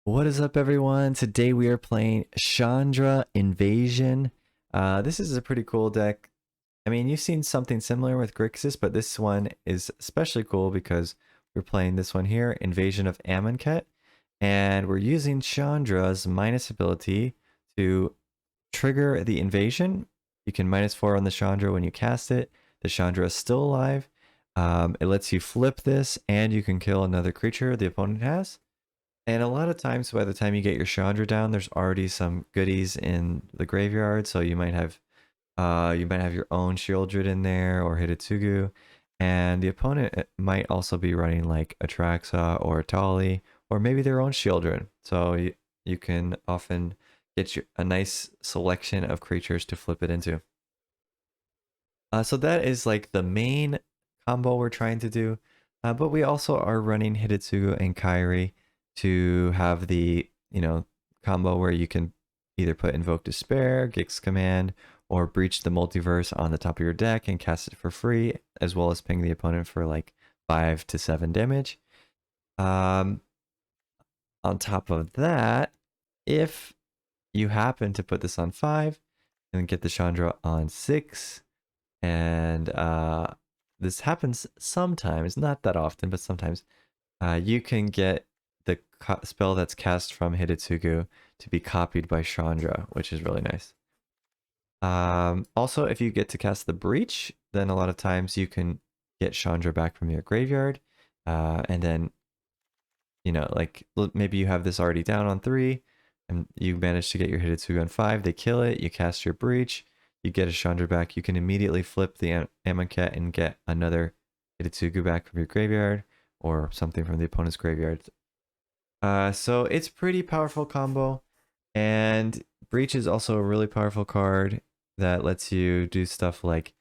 What is up, everyone? Today we are playing Chandra Invasion. This is a pretty cool deck. I mean, you've seen something similar with Grixis, but this one is especially cool because we're playing this one here, Invasion of Amonkhet, and we're using Chandra's minus ability to trigger the invasion. You can -4 on the Chandra when you cast it. The Chandra is still alive. It lets you flip this, and you can kill another creature the opponent has. And a lot of times, by the time you get your Chandra down, there's already some goodies in the graveyard. So you might have your own Shieldred in there or Hitotsugu, and the opponent might also be running like a Traxa or a Tali, or maybe their own Shieldred. So you can often get a nice selection of creatures to flip it into. So that is like the main combo we're trying to do, but we also are running Hitotsugu and Kairi to have the combo where you can either put Invoke Despair, Gix Command, or Breach the Multiverse on the top of your deck and cast it for free, as well as ping the opponent for like 5 to 7 damage. On top of that, if you happen to put this on 5 and get the Chandra on 6, and this happens sometimes, not that often, but sometimes, you can get the spell that's cast from Hitotsugu to be copied by Chandra, which is really nice. Also, if you get to cast the Breach, then a lot of times you can get Chandra back from your graveyard, and then, like maybe you have this already down on 3, and you manage to get your Hitotsugu on 5, they kill it, you cast your Breach, you get a Chandra back, you can immediately flip the Amonkhet and get another Hitotsugu back from your graveyard, or something from the opponent's graveyard. So it's pretty powerful combo, and Breach is also a really powerful card that lets you do stuff like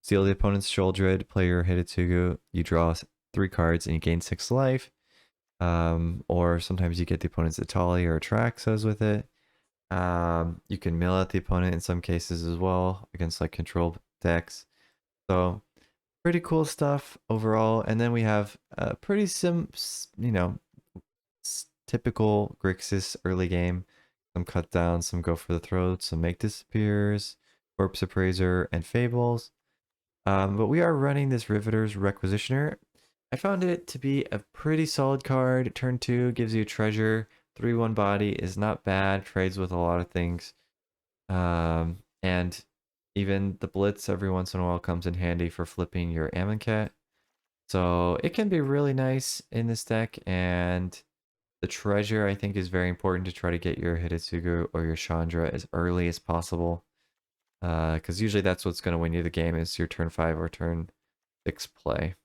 steal the opponent's Shieldred, play your Hitotsugu, you draw 3 cards and you gain 6 life. Or sometimes you get the opponent's Atali or Traxas with it. You can mill out the opponent in some cases as well against like control decks. So pretty cool stuff overall. And then we have a pretty typical Grixis early game. Some cut down, some go for the throat, some make disappears, Corpse Appraiser, and Fables. But we are running this Riveter's Requisitioner. I found it to be a pretty solid card. Turn 2 gives you treasure. 3/1 body is not bad. Trades with a lot of things. And even the Blitz every once in a while comes in handy for flipping your Amonkhet. So it can be really nice in this deck, and the treasure I think is very important to try to get your Hitotsugu or your Chandra as early as possible. Because usually that's what's going to win you the game, is your turn 5 or turn 6 play.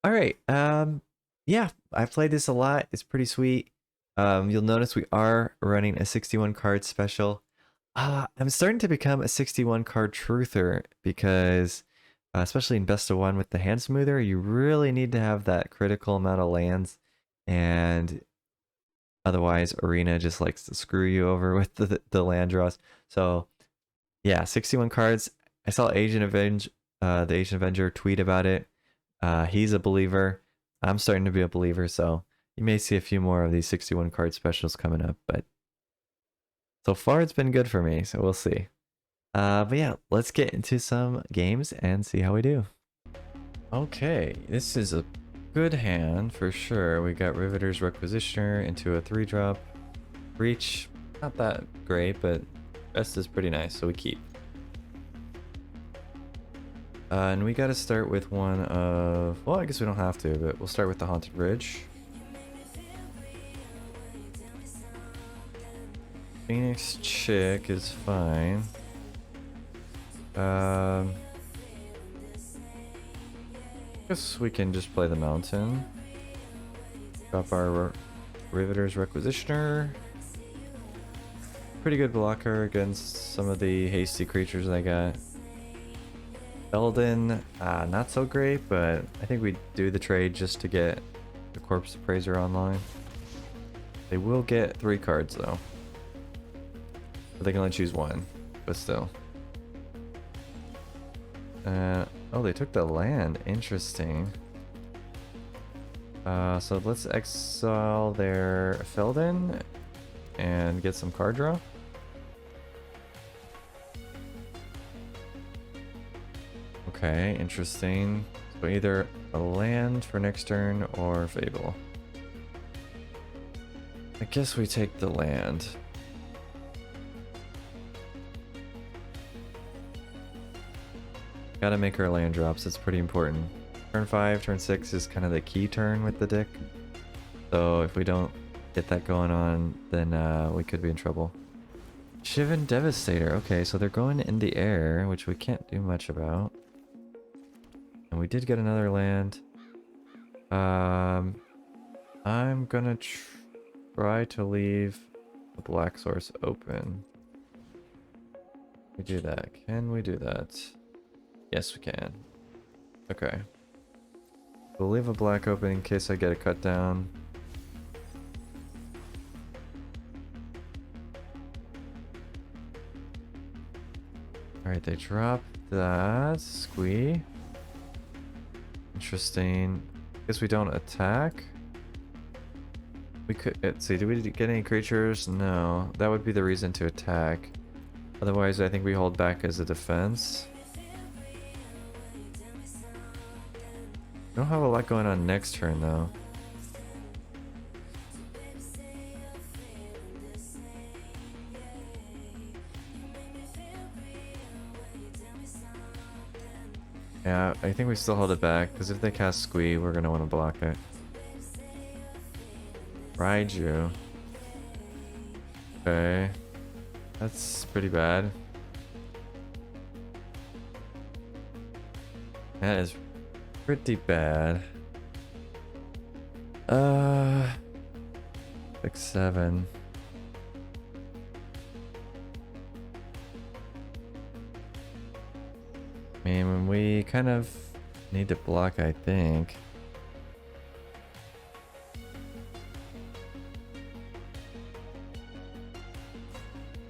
All right. Yeah, I've played this a lot. It's pretty sweet. You'll notice we are running a 61 card special. I'm starting to become a 61 card truther because, especially in best of 1 with the hand smoother, you really need to have that critical amount of lands, and otherwise Arena just likes to screw you over with the land draws. So yeah, 61 cards. I saw the Asian Avenger tweet about it. He's a believer. I'm starting to be a believer, so you may see a few more of these 61 card specials coming up, but so far it's been good for me, so we'll see. But yeah, let's get into some games and see how we do. Okay, this is a good hand for sure. We got Riveter's Requisitioner into a 3-drop. Breach, not that great, but rest is pretty nice, so we keep. And we gotta start with one of, well, I guess we don't have to, but we'll start with the Haunted Bridge. Phoenix Chick is fine. Guess we can just play the Mountain. Drop our Riveter's Requisitioner. Pretty good blocker against some of the hasty creatures I got. Belden, not so great, but I think we do the trade just to get the Corpse Appraiser online. They will get 3 cards though. But they can only choose 1, but still. Oh, they took the land. Interesting. So let's exile their Felden and get some card draw. Okay, interesting. So either a land for next turn or Fable. I guess we take the land. Gotta make our land drops, it's pretty important. Turn 5, turn 6 is kind of the key turn with the deck. So if we don't get that going on, then we could be in trouble. Shivan Devastator. Okay, so they're going in the air, which we can't do much about. And we did get another land. I'm gonna try to leave the black source open. We do that. Can we do that? Yes, we can. Okay. We'll leave a black open in case I get a cut down. Alright, they drop that. Squee. Interesting. Guess we don't attack. We could, let's see, do we get any creatures? No. That would be the reason to attack. Otherwise, I think we hold back as a defense. We don't have a lot going on next turn, though. Yeah, I think we still hold it back, because if they cast Squee, we're going to want to block it. Raiju. Okay. That's pretty bad. That is pretty bad. 6, 7. I mean, we kind of need to block, I think.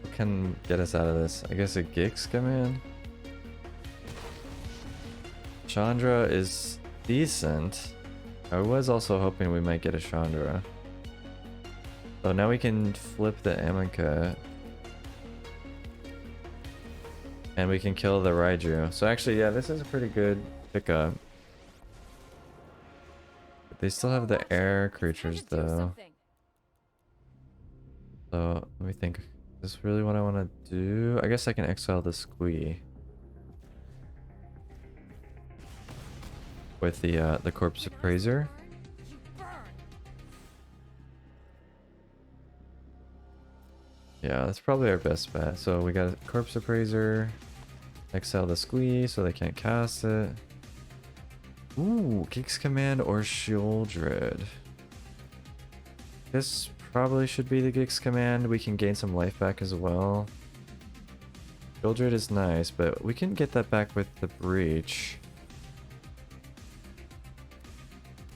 What can get us out of this? I guess a Gix command? Chandra is decent. I was also hoping we might get a Chandra. So now we can flip the Amonkhet. And we can kill the Raiju. So actually, yeah, this is a pretty good pickup. But they still have the air creatures though. So let me think. Is this really what I want to do? I guess I can exile the Squee. With the Corpse Appraiser. Yeah, that's probably our best bet. So we got a Corpse Appraiser. Exile the Squee so they can't cast it. Ooh, Gix Command or Shieldred. This probably should be the Gix Command. We can gain some life back as well. Shieldred is nice, but we can get that back with the Breach.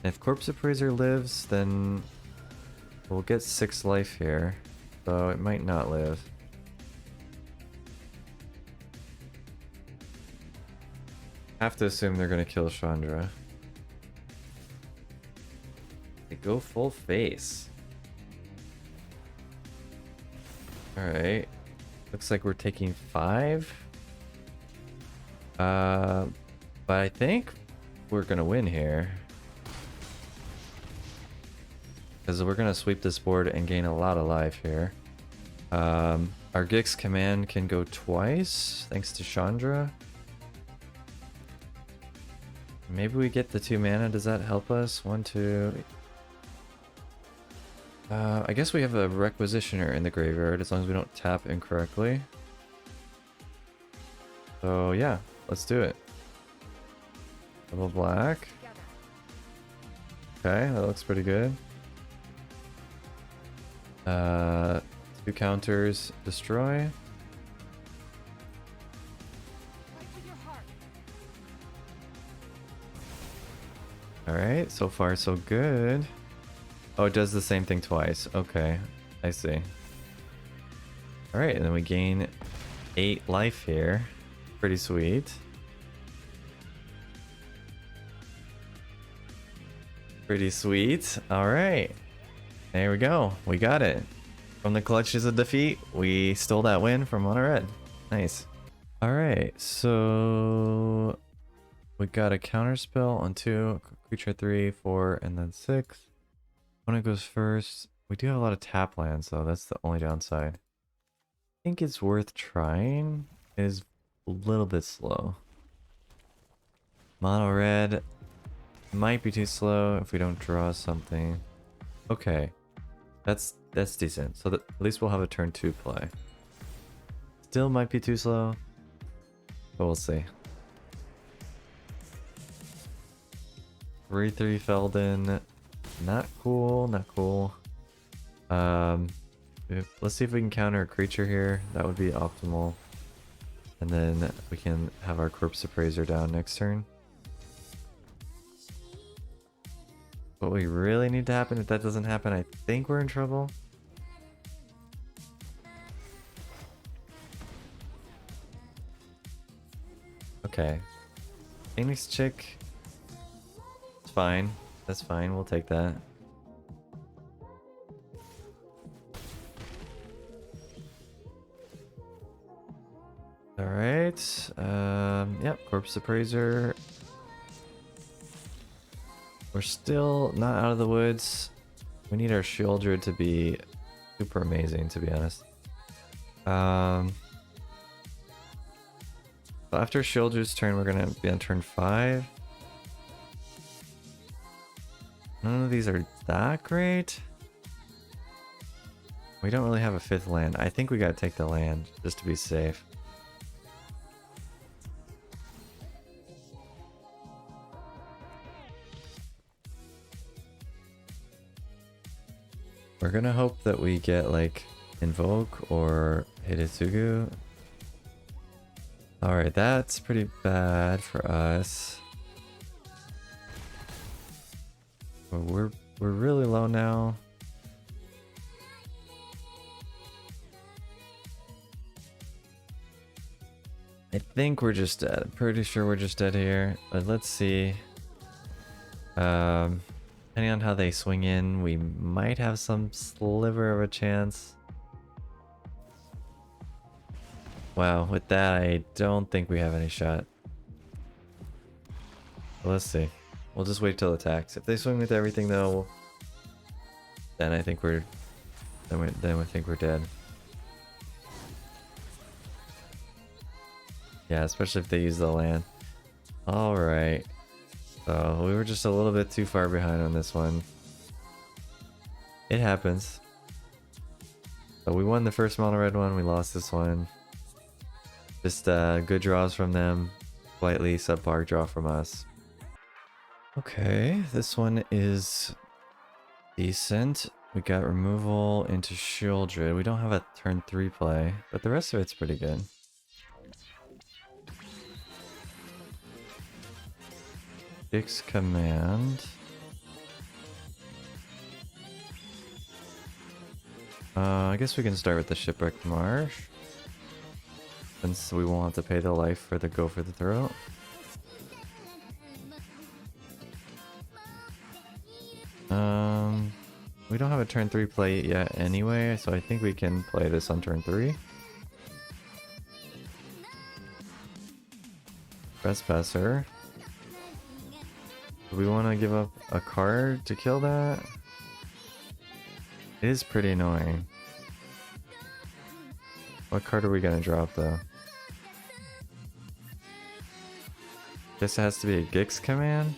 If Corpse Appraiser lives, then we'll get 6 life here. So it might not live. Have to assume they're gonna kill Chandra. They go full face. Alright. Looks like we're taking 5. But I think we're gonna win here. Because we're gonna sweep this board and gain a lot of life here. Our Gix command can go twice, thanks to Chandra. Maybe we get the 2 mana, does that help us? 1, 2... I guess we have a Requisitioner in the graveyard, as long as we don't tap incorrectly. So yeah, let's do it. Double black. Okay, that looks pretty good. 2 counters, destroy. Alright, so far so good. Oh, it does the same thing twice. Okay, I see. Alright, and then we gain 8 life here. Pretty sweet. Pretty sweet. All right. There we go. We got it. From the clutches of defeat, we stole that win from Mono Red. Nice. All right. So we got a counter spell on 2, creature 3, 4, and then 6. When it goes first, we do have a lot of tap lands, though. That's the only downside. I think it's worth trying. It is a little bit slow. Mono red might be too slow if we don't draw something. Okay, that's decent. So at least we'll have a turn 2 play. Still might be too slow, but we'll see. 3/3 Felden. Not cool, not cool. Let's see if we can counter a creature here. That would be optimal. And then we can have our Corpse Appraiser down next turn. What we really need to happen, if that doesn't happen, I think we're in trouble. Okay. Aeneas chick. It's fine. That's fine, we'll take that. Alright. Yep, Corpse Appraiser. We're still not out of the woods. We need our Shieldred to be super amazing, to be honest. So after Shieldred's turn, we're gonna be on turn 5. None of these are that great. We don't really have a 5th land. I think we gotta take the land just to be safe. We're gonna hope that we get like Invoke or Hidetsugu. Alright, that's pretty bad for us. We're really low now. I think we're just dead. I'm pretty sure we're just dead here. But let's see. Depending on how they swing in, we might have some sliver of a chance. Wow, with that, I don't think we have any shot. But let's see. We'll just wait till attacks. If they swing with everything, though, then I think we're then we think we're dead. Yeah, especially if they use the land. All right. So we were just a little bit too far behind on this one. It happens. So we won the first mono red one, we lost this one. Just good draws from them, slightly subpar draw from us. Okay, this one is decent. We got removal into Shieldred. We don't have a turn 3 play, but the rest of it's pretty good. Fix command. I guess we can start with the Shipwrecked Marsh, since we won't have to pay the life for the Go for the Throat. We don't have a turn 3 play yet anyway, so I think we can play this on turn 3. Trespasser. Do we want to give up a card to kill that? It is pretty annoying. What card are we gonna drop though? Guess it has to be a Gix command?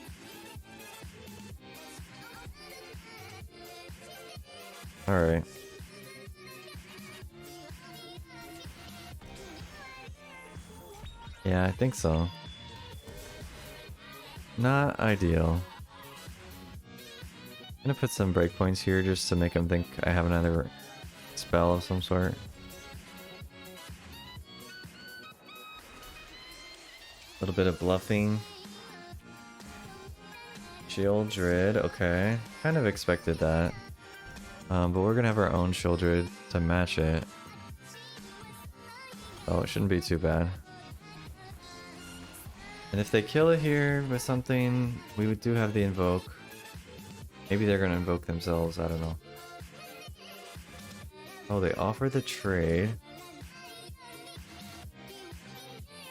Alright. Yeah, I think so. Not ideal. I'm gonna put some breakpoints here just to make them think I have another spell of some sort. A little bit of bluffing. Shieldred, okay. Kind of expected that. But we're gonna have our own Shieldred to match it. Oh, it shouldn't be too bad. And if they kill it here with something, we do have the Invoke. Maybe they're gonna invoke themselves, I don't know. Oh, they offer the trade.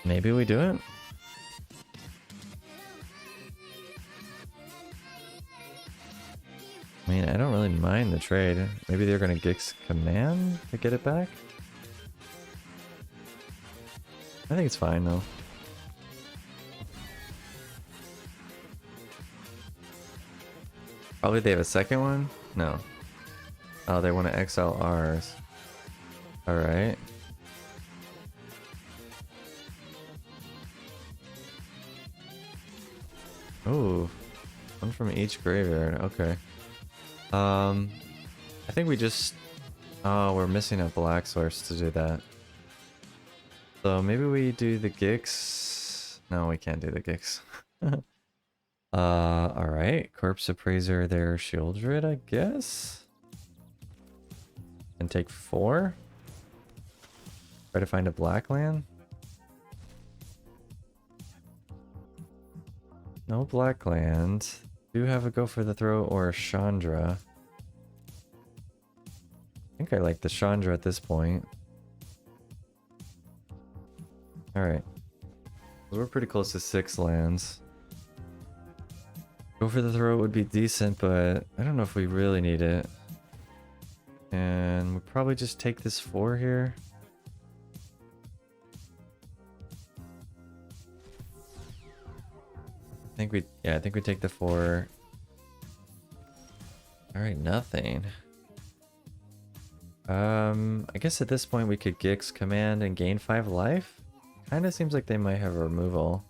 Maybe we do it? I mean, I don't really mind the trade. Maybe they're gonna Gix command to get it back? I think it's fine though. Probably they have a second one? No. Oh, they want to exile ours. Alright. Ooh. One from each graveyard. Okay. I think we just... Oh, we're missing a black source to do that. So maybe we do the Gix. No, we can't do the Gix. Alright. Corpse Appraiser there, Shieldred, I guess. And take 4. Try to find a black land. No black land. Do have a Go for the Throat or a Chandra. I think I like the Chandra at this point. Alright. We're pretty close to 6 lands. Go for the Throat would be decent, but I don't know if we really need it. And we'll probably just take this 4 here. I think we take the 4. Alright, nothing. I guess at this point we could Gix command and gain 5 life. Kinda seems like they might have a removal.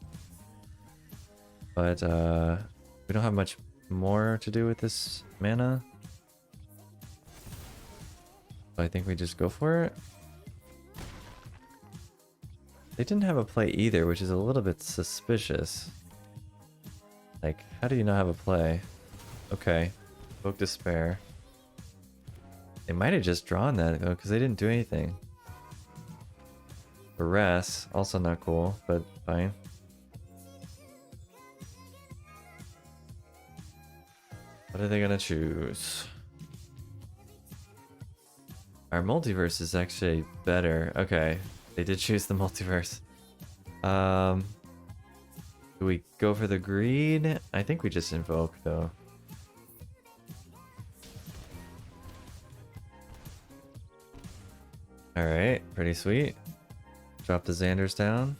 But we don't have much more to do with this mana. So I think we just go for it. They didn't have a play either, which is a little bit suspicious. Like, how do you not have a play? Okay. Evoke Despair. They might have just drawn that, though, because they didn't do anything. Arrest, also not cool, but fine. What are they gonna choose? Our multiverse is actually better. Okay, they did choose the multiverse. Do we go for the greed? I think we just invoke, though. Alright, pretty sweet. Drop the Xanders down.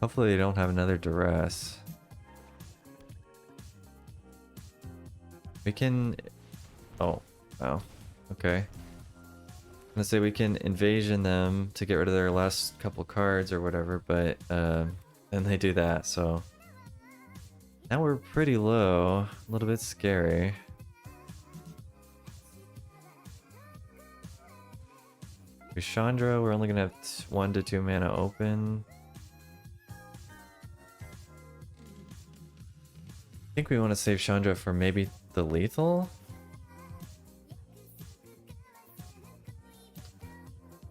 Hopefully they don't have another duress. We can... Oh, wow. Okay. I'm gonna say we can invasion them to get rid of their last couple cards or whatever, but then they do that, so... Now we're pretty low. A little bit scary. With Chandra, we're only gonna have 1 to 2 mana open. I think we want to save Chandra for maybe the lethal.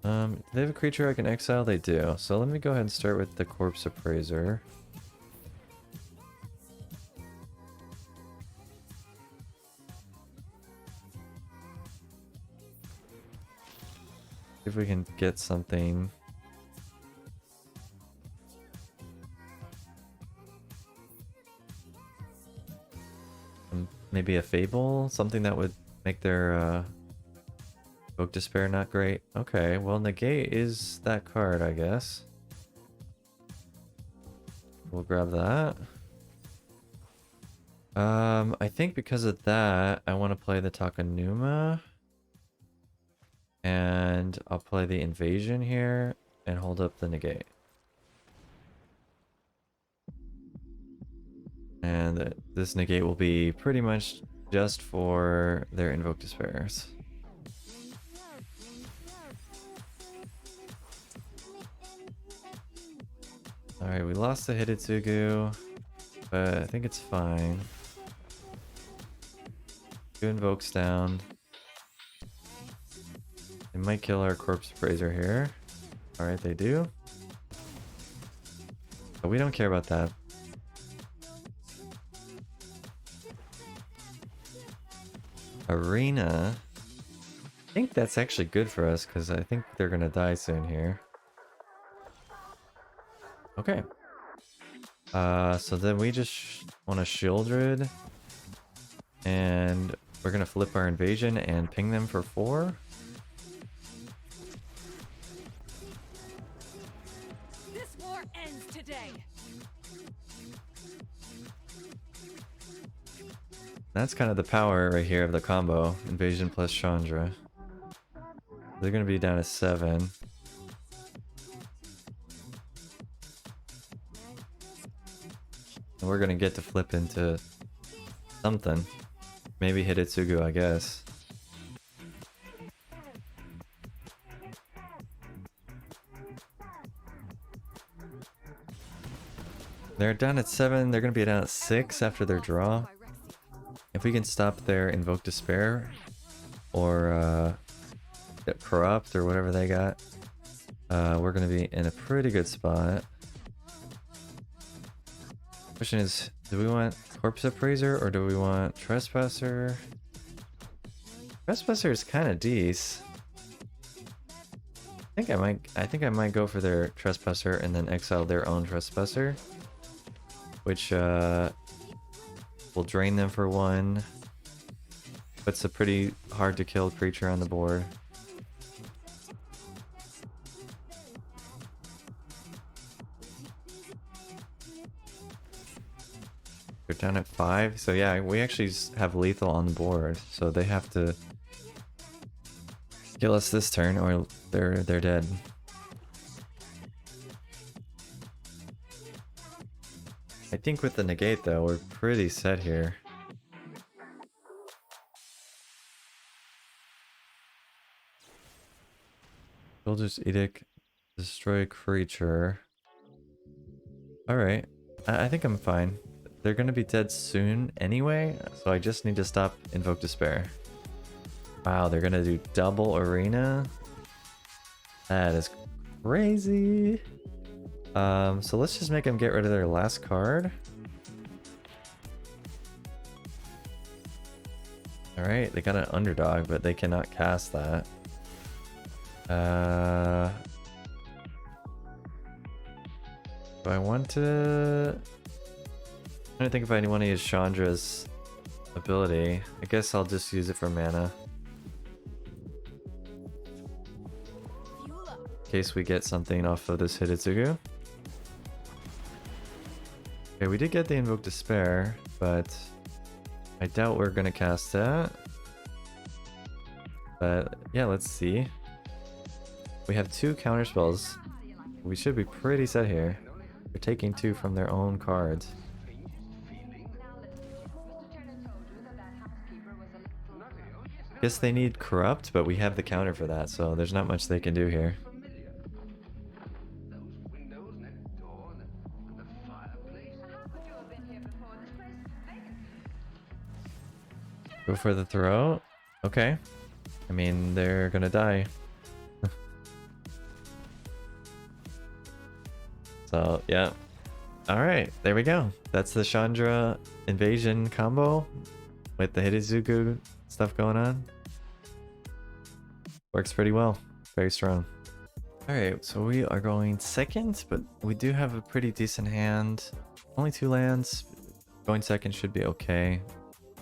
Do they have a creature I can exile? They do. So let me go ahead and start with the Corpse Appraiser. See if we can get something. Maybe a Fable? Something that would make their Evoke Despair not great. Okay, well negate is that card, I guess. We'll grab that. I think because of that, I want to play the Takanuma. And I'll play the Invasion here and hold up the negate. And this negate will be pretty much just for their Invoke Despairs. Alright, we lost the Hidetsugu, but I think it's fine. 2 invokes down. They might kill our Corpse Appraiser here. Alright, they do. But we don't care about that. Arena. I think that's actually good for us because I think they're gonna die soon here. Okay. So then we just want to Shieldred, and we're gonna flip our invasion and ping them for 4. This war ends today. That's kind of the power right here of the combo. Invasion plus Chandra. They're gonna be down to 7. And we're gonna get to flip into something. Maybe Hidetsugu, I guess. They're down at 7. They're gonna be down at 6 after their draw. If we can stop their Invoke Despair or get Corrupt or whatever they got, we're gonna be in a pretty good spot. Question is, do we want Corpse Appraiser or do we want Trespasser? Trespasser is kind of decent. I think I might go for their Trespasser and then exile their own Trespasser, which will drain them for 1. Puts a pretty hard to kill creature on the board. They're down at 5, so yeah, we actually have lethal on the board, so they have to kill us this turn or they're dead. I think with the negate though, we're pretty set here. Builder's Edict, destroy creature. Alright, I think I'm fine. They're gonna be dead soon anyway, so I just need to stop Invoke Despair. Wow, they're gonna do double Arena? That is crazy. So let's just make them get rid of their last card. Alright, they got an Underdog, but they cannot cast that. Do I want to... I'm trying to think if I want to use Chandra's ability. I guess I'll just use it for mana. In case we get something off of this Hidetsugu. Okay, we did get the Invoke Despair, but I doubt we're gonna cast that. But yeah, let's see. We have 2 counterspells. We should be pretty set here. They're taking 2 from their own cards. Guess they need Corrupt, but we have the counter for that, so there's not much they can do here. Go for the throw? Okay. I mean, they're gonna die. So, yeah. Alright, there we go. That's the Chandra invasion combo with the Hidetsugu stuff going on. Works pretty well. Very strong. Alright, so we are going second, but we do have a pretty decent hand. Only 2 lands. Going second should be okay.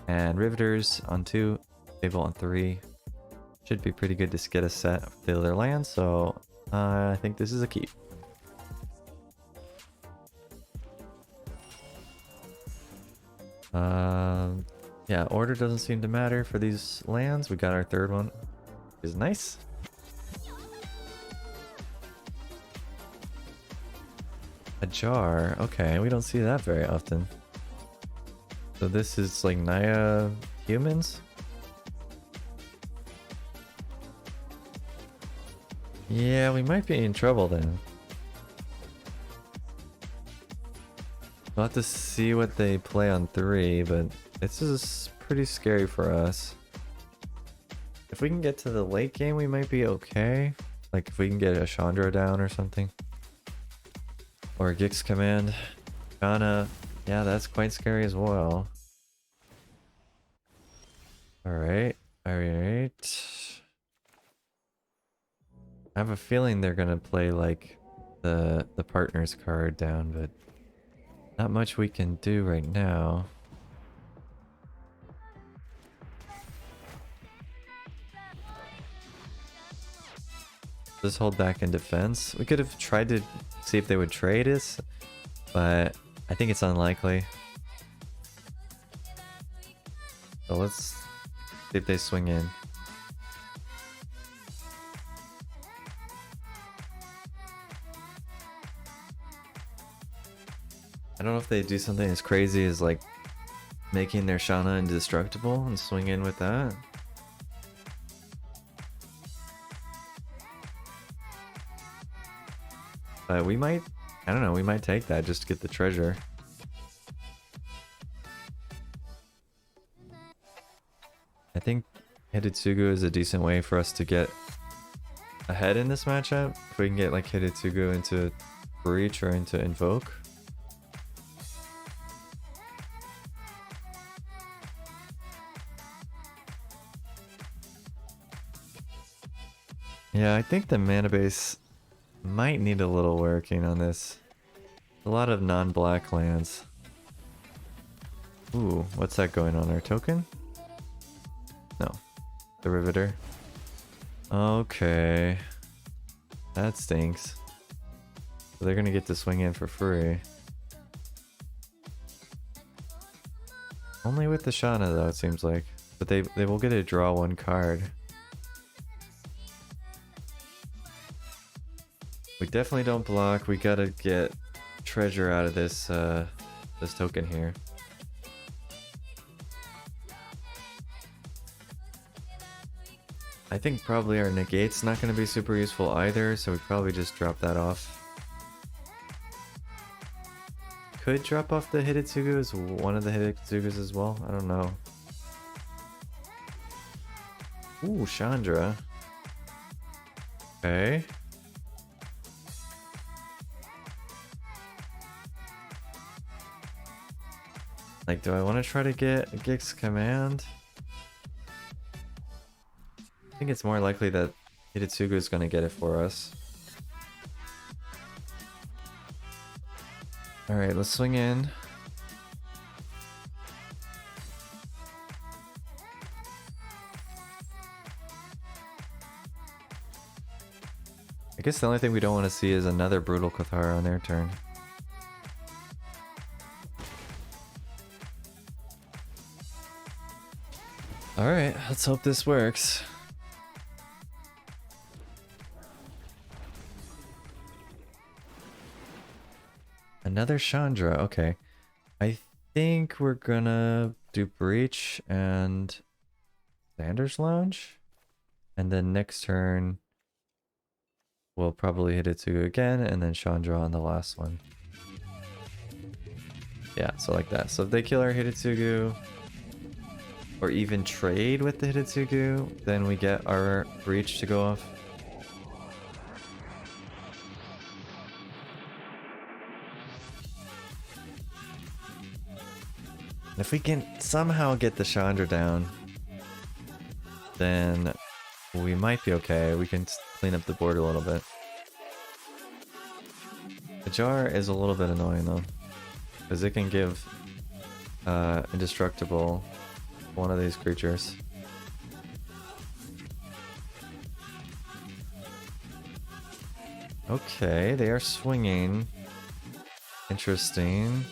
And Riveters on 2, Fable on 3. Should be pretty good to get a set of the other lands, so I think this is a keep. Yeah, order doesn't seem to matter for these lands. We got our 3rd one, which is nice. A jar, okay, we don't see that very often. So this is like Naya humans? Yeah, we might be in trouble then. We'll have to see what they play on 3, but this is pretty scary for us. If we can get to the late game, we might be okay. Like if we can get a Chandra down or something. Or a Gix command. Ghana, yeah, that's quite scary as well. Alright, alright. I have a feeling they're gonna play like the partners card down, but not much we can do right now. Just hold back in defense. We could have tried to see if they would trade us, but I think it's unlikely. So let's see if they swing in. I don't know if they do something as crazy as like making their Shauna indestructible and swing in with that. But we might, I don't know, we might take that just to get the treasure. I think Hidetsugu is a decent way for us to get ahead in this matchup. If we can get like Hidetsugu into Breach or into Invoke. Yeah, I think the mana base might need a little working on this. A lot of non-black lands. Ooh, what's that going on? Our token? No. Derivator. Okay. That stinks. So they're gonna get to swing in for free. Only with the Shauna though, it seems like. But they will get to draw one card. We definitely don't block. We gotta get treasure out of this this token here. I think probably our negate's not gonna be super useful either, so we probably just drop that off. Could drop off the Hidetsugu as one of the Hidetsugus as well. I don't know. Ooh, Chandra. Okay. Like, do I want to try to get a Gix command? I think it's more likely that Hidetsugu is going to get it for us. Alright, let's swing in. I guess the only thing we don't want to see is another Brutal Cathar on their turn. Alright, let's hope this works. Another Chandra, okay. I think we're gonna do Breach and Xander's Lounge. And then next turn, we'll probably hit Hidetsugu again, and then Chandra on the last one. Yeah, so like that. So if they kill our Hidetsugu, or even trade with the Hidetsugu, then we get our Breach to go off. If we can somehow get the Chandra down, then we might be okay. We can clean up the board a little bit. The jar is a little bit annoying though, because it can give indestructible one of these creatures. Okay, they are swinging. Interesting.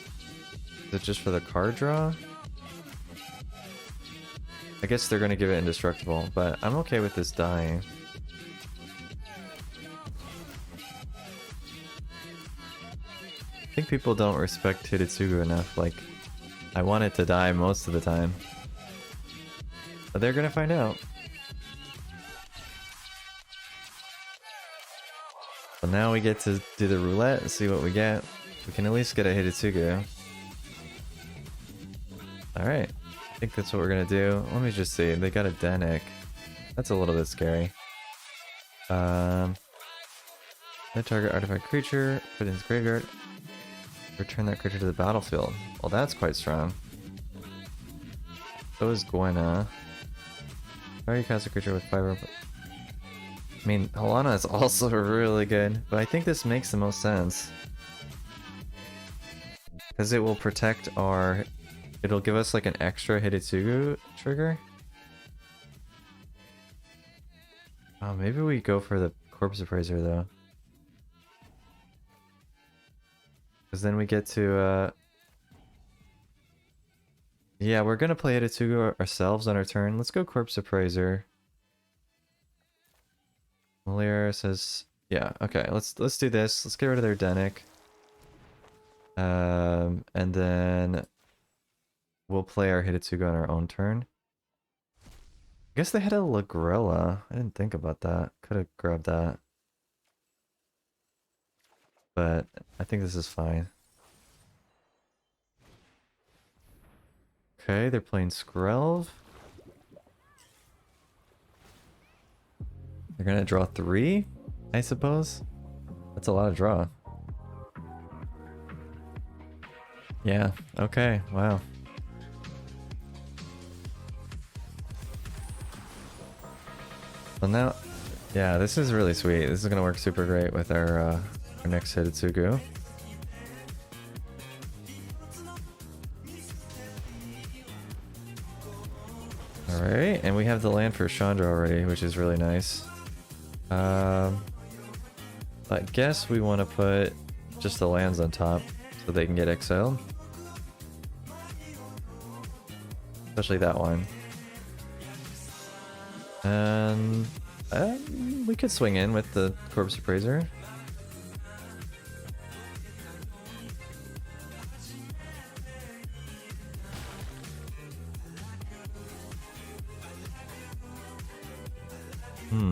Is it just for the card draw? I guess they're gonna give it indestructible, but I'm okay with this dying. I think people don't respect Hidetsugu enough. Like, I want it to die most of the time. But they're gonna find out. So now we get to do the roulette and see what we get. We can at least get a Hidetsugu. Alright. I think that's what we're gonna do. Let me just see. They got a Denick. That's a little bit scary. No target artifact creature. Put it in his graveyard. Return that creature to the battlefield. Well, that's quite strong. So is Gwenna. Fire you cast a creature with fire. I mean, Halana is also really good, but I think this makes the most sense. Because it will protect our... It'll give us like an extra Hitotsugu trigger. Oh, maybe we go for the Corpse Appraiser though. Because then we get to... Yeah, we're gonna play Hitotsugu ourselves on our turn. Let's go Corpse Appraiser. Malira says... Yeah, okay, let's do this. Let's get rid of their Denic. And then we'll play our Hitotsugu on our own turn. I guess they had a Lagrella. I didn't think about that. Could have grabbed that. But I think this is fine. Okay, they're playing Skrelv. They're gonna draw 3, I suppose. That's a lot of draw. Yeah, okay, wow. Well now, yeah, this is really sweet. This is gonna work super great with our next Hitotsugu. Alright, and we have the land for Chandra already, which is really nice. I guess we want to put just the lands on top so they can get exiled. Especially that one. And we could swing in with the Corpse Appraiser.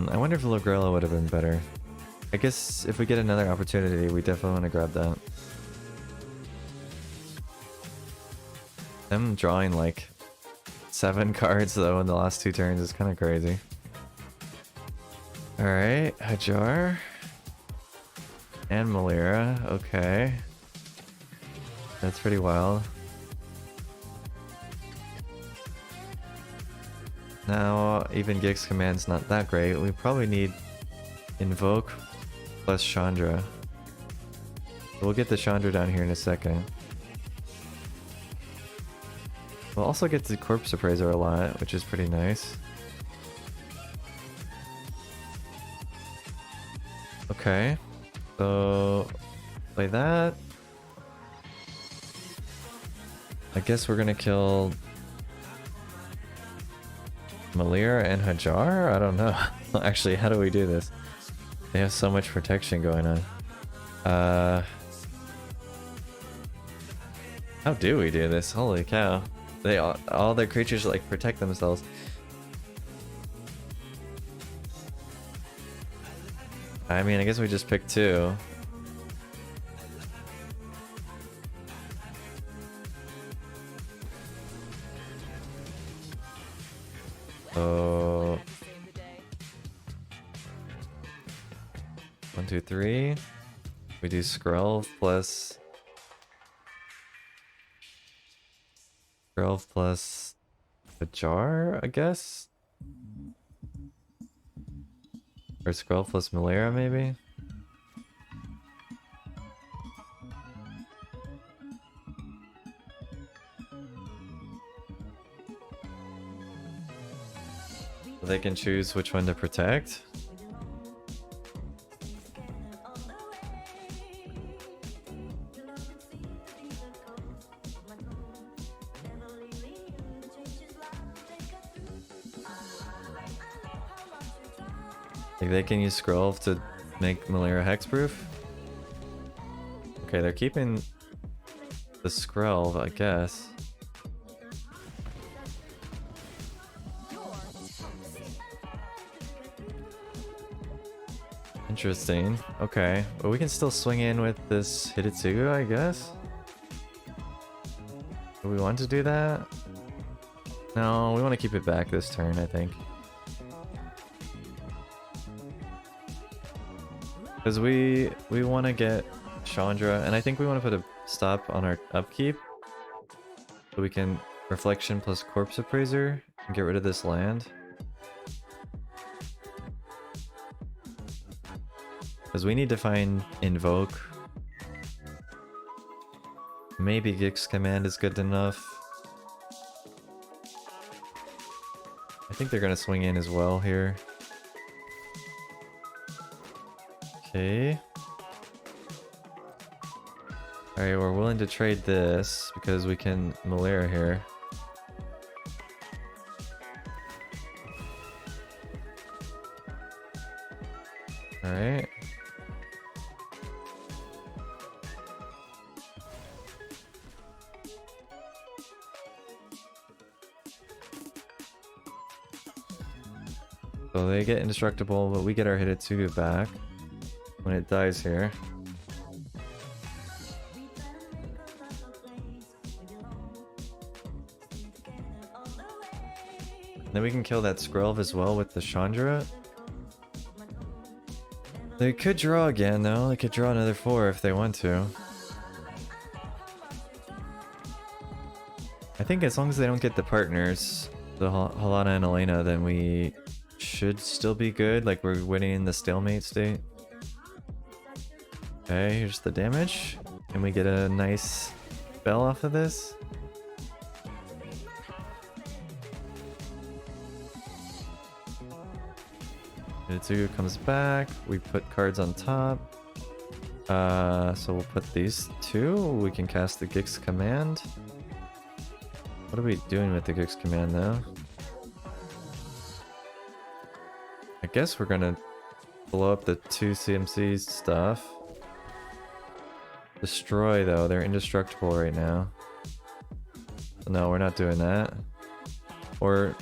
I wonder if Lagrella would have been better. I guess if we get another opportunity, we definitely want to grab that. Them drawing like 7 cards though in the last 2 turns is kind of crazy. Alright, Hajar. And Malira, okay. That's pretty wild. Now, even Gig's command's not that great. We probably need Invoke plus Chandra. We'll get the Chandra down here in a second. We'll also get the Corpse Appraiser a lot, which is pretty nice. Okay, so play that. I guess we're gonna kill Malira and Hajar? I don't know. Actually, how do we do this? They have so much protection going on. How do we do this? Holy cow. They all their creatures like protect themselves. I mean, I guess we just pick 2. So 1, 2, 3. We do Skrelv plus Hajar, I guess? Or Skrelv plus Malira, maybe? So they can choose which one to protect. Like they can use Skrelv to make Malira hexproof. Okay, they're keeping the Skrelv, I guess. Interesting. Okay, but we can still swing in with this Hitotsugu, I guess. Do we want to do that? No, we want to keep it back this turn, I think. Because we want to get Chandra, and I think we want to put a stop on our upkeep. So we can Reflection plus Corpse Appraiser and get rid of this land. Because we need to find Invoke. Maybe Gix Command is good enough. I think they're gonna swing in as well here. Okay. Alright, we're willing to trade this because we can Malaria here. Alright. So they get indestructible, but we get our Hidetsugu back when it dies here. Then we can kill that Skrelv as well with the Chandra. They could draw again though, they could draw another 4 if they want to. I think as long as they don't get the partners, the Halana and Elena, then we should still be good, like we're winning in the stalemate state. Okay, here's the damage. Can we get a nice spell off of this? Hitsugu comes back, we put cards on top. So we'll put these 2, we can cast the Gix command. What are we doing with the Gix command though? I guess we're gonna blow up the 2 CMC stuff. Destroy though, they're indestructible right now. No, we're not doing that. Or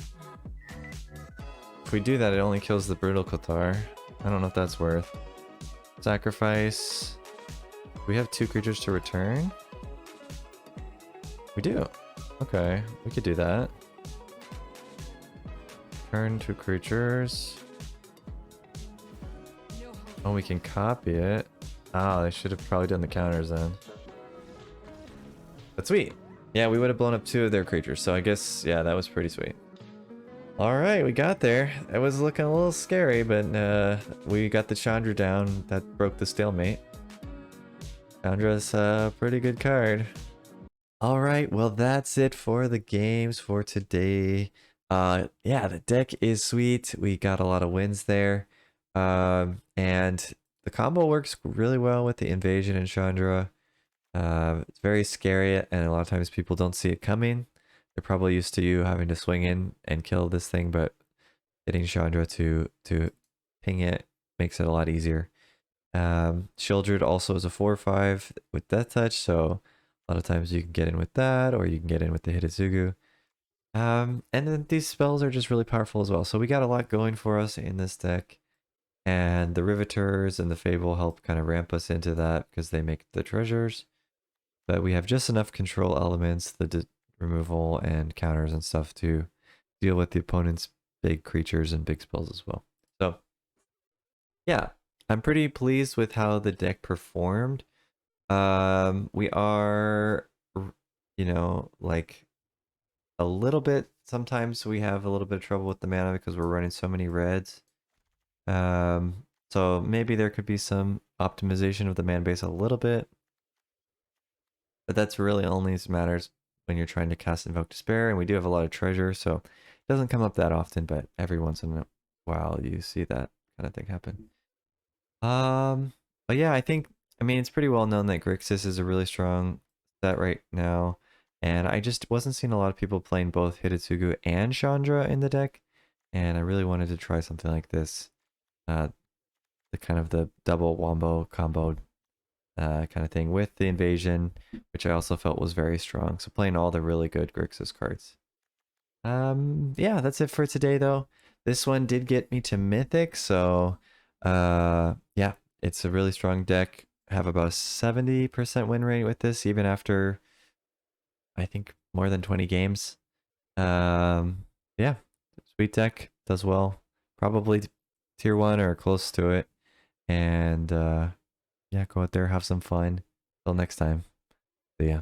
if we do that, it only kills the Brutal Kotar. I don't know if that's worth. Sacrifice. We have 2 creatures to return? We do. Okay, we could do that. Turn 2 creatures. Oh, we can copy it. Ah, they should have probably done the counters then. But sweet. Yeah, we would have blown up 2 of their creatures, so I guess, yeah, that was pretty sweet. Alright, we got there. It was looking a little scary, but we got the Chandra down. That broke the stalemate. Chandra's a pretty good card. Alright, well that's it for the games for today. Yeah, the deck is sweet. We got a lot of wins there. And the combo works really well with the Invasion and Chandra. It's very scary, and a lot of times people don't see it coming. They're probably used to you having to swing in and kill this thing, but getting Chandra to ping it makes it a lot easier. Shieldred also is a 4/5 with Death Touch, so a lot of times you can get in with that, or you can get in with the Hidetsugu. And then these spells are just really powerful as well. So we got a lot going for us in this deck. And the Riveters and the Fable help kind of ramp us into that because they make the treasures. But we have just enough control elements, the removal and counters and stuff to deal with the opponent's big creatures and big spells as well. So yeah, I'm pretty pleased with how the deck performed. We are, you know, like a little bit, sometimes we have a little bit of trouble with the mana because we're running so many reds. So maybe there could be some optimization of the mana base a little bit, but that's really only matters when you're trying to cast Invoke Despair, and we do have a lot of treasure, so it doesn't come up that often, but every once in a while you see that kind of thing happen. But yeah, I mean, it's pretty well known that Grixis is a really strong set right now, and I just wasn't seeing a lot of people playing both Hidetsugu and Chandra in the deck, and I really wanted to try something like this. The kind of the double wombo combo kind of thing with the Invasion, which I also felt was very strong. So playing all the really good Grixis cards. Yeah, that's it for today though. This one did get me to Mythic, so yeah, it's a really strong deck. I have about a 70% win rate with this, even after I think more than 20 games. Yeah, sweet deck, does well. Probably tier 1 or close to it. And yeah, go out there, have some fun. Till next time. See ya.